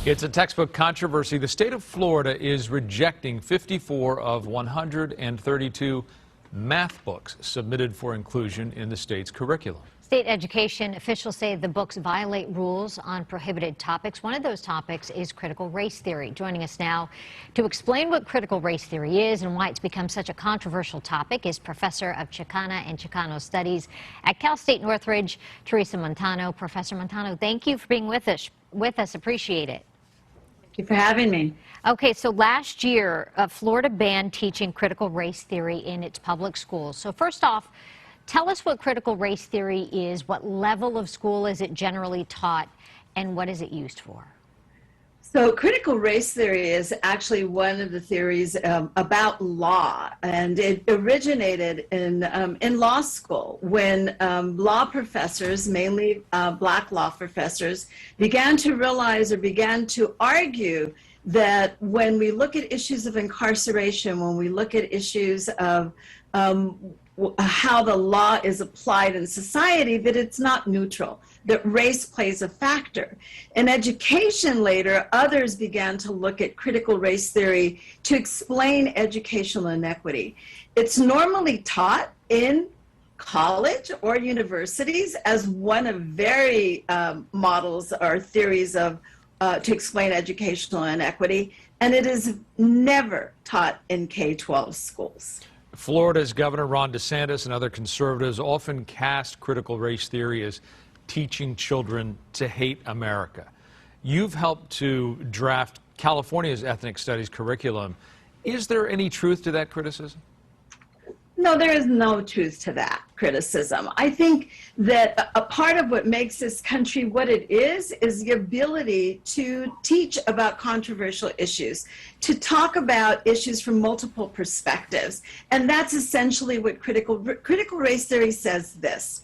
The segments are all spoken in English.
It's a textbook controversy. The state of Florida is rejecting 54 of 132 math books submitted for inclusion in the state's curriculum. State education officials say the books violate rules on prohibited topics. One of those topics is critical race theory. Joining us now to explain what critical race theory is and why it's become such a controversial topic is Professor of Chicana and Chicano Studies at Cal State Northridge, Theresa Montaño. Professor Montaño, thank you for being with us. Appreciate it. Thank you for having me. Okay, so last year, Florida banned teaching critical race theory in its public schools. So first off, tell us what critical race theory is, what level of school is it generally taught, and what is it used for? So critical race theory is actually one of the theories about law, and it originated in law school when law professors, mainly black law professors, began to realize or began to argue that when we look at issues of incarceration, when we look at issues of how the law is applied in society, that it's not neutral, that race plays a factor. In education later, others began to look at critical race theory to explain educational inequity. It's normally taught in college or universities as one of very models or theories of to explain educational inequity, and it is never taught in K-12 schools. Florida's Governor Ron DeSantis and other conservatives often cast critical race theory as teaching children to hate America. You've helped to draft California's ethnic studies curriculum. Is there any truth to that criticism? No, there is no truth to that criticism. I think that a part of what makes this country what it is the ability to teach about controversial issues, to talk about issues from multiple perspectives. And that's essentially what critical race theory says this.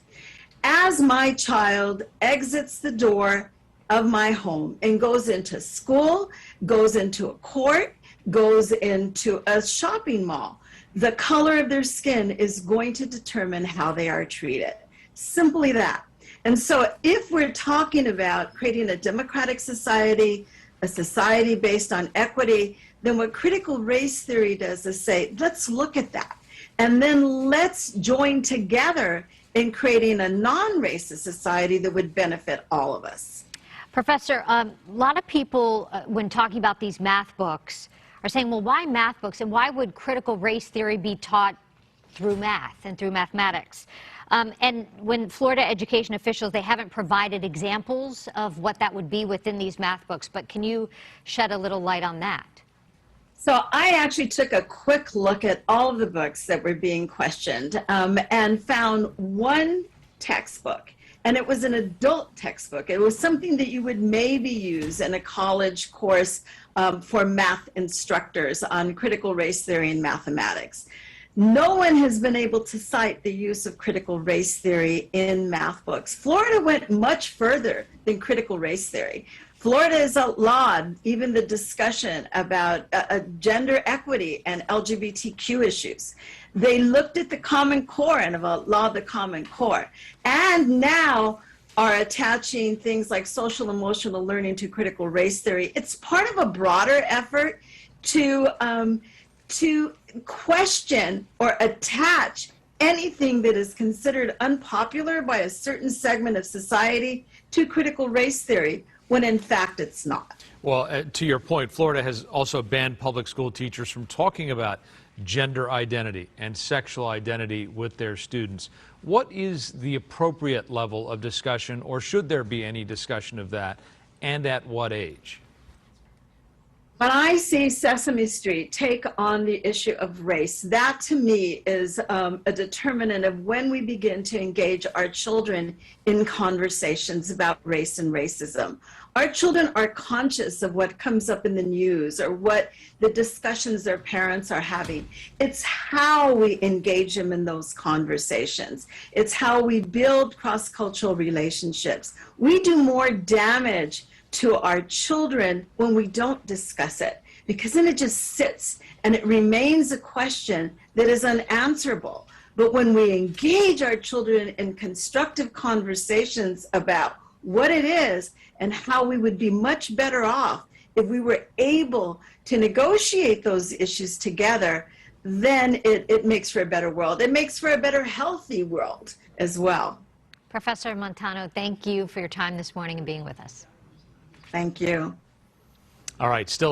As my child exits the door of my home and goes into school, goes into a court, goes into a shopping mall, the color of their skin is going to determine how they are treated. Simply that. And so if we're talking about creating a democratic society, a society based on equity, then what critical race theory does is say, let's look at that. And then let's join together in creating a non-racist society that would benefit all of us. Professor, a lot of people, when talking about these math books, are saying, well, why math books and why would critical race theory be taught through math and through mathematics? And when Florida education officials, they haven't provided examples of what that would be within these math books, but can you shed a little light on that? So I actually took a quick look at all of the books that were being questioned and found one textbook. And it was an adult textbook. It was something that you would maybe use in a college course for math instructors on critical race theory and mathematics. No one has been able to cite the use of critical race theory in math books. Florida went much further than critical race theory. Florida has outlawed even the discussion about gender equity and LGBTQ issues. They looked at the Common Core and have outlawed the Common Core, and now are attaching things like social emotional learning to critical race theory. It's part of a broader effort to question or attach anything that is considered unpopular by a certain segment of society to critical race theory, when in fact it's not. Well, to your point, Florida has also banned public school teachers from talking about gender identity and sexual identity with their students. What is the appropriate level of discussion, or should there be any discussion of that, and at what age? When I see Sesame Street take on the issue of race, that to me is a determinant of when we begin to engage our children in conversations about race and racism. Our children are conscious of what comes up in the news or what the discussions their parents are having. It's how we engage them in those conversations. It's how we build cross-cultural relationships. We do more damage to our children when we don't discuss it, because then it just sits and it remains a question that is unanswerable. But when we engage our children in constructive conversations about what it is and how we would be much better off if we were able to negotiate those issues together, then it makes for a better world. It makes for a better, healthy world as well. Professor Montaño, thank you for your time this morning and being with us. Thank you. All right, still